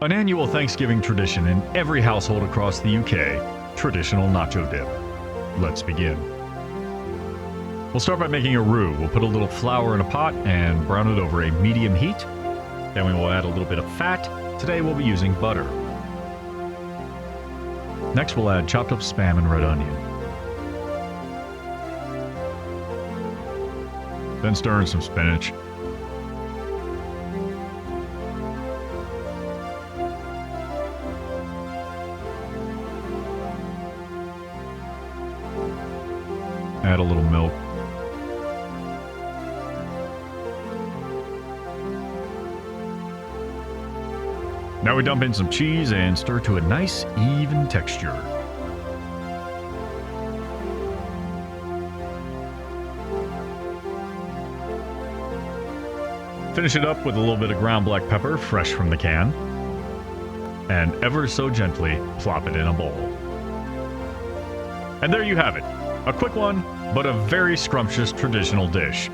An annual Thanksgiving tradition in every household across the UK, traditional nacho dip. Let's begin. We'll start by making a roux. We'll put a little flour in a pot and brown it over a medium heat. Then we will add a little bit of fat. Today we'll be using butter. Next we'll add chopped up spam and red onion. Then stir in some spinach. Add a little milk. Now we dump in some cheese and stir to a nice, even texture. Finish it up with a little bit of ground black pepper, fresh from the can. And ever so gently plop it in a bowl. And there you have it. A quick one, but a very scrumptious traditional dish.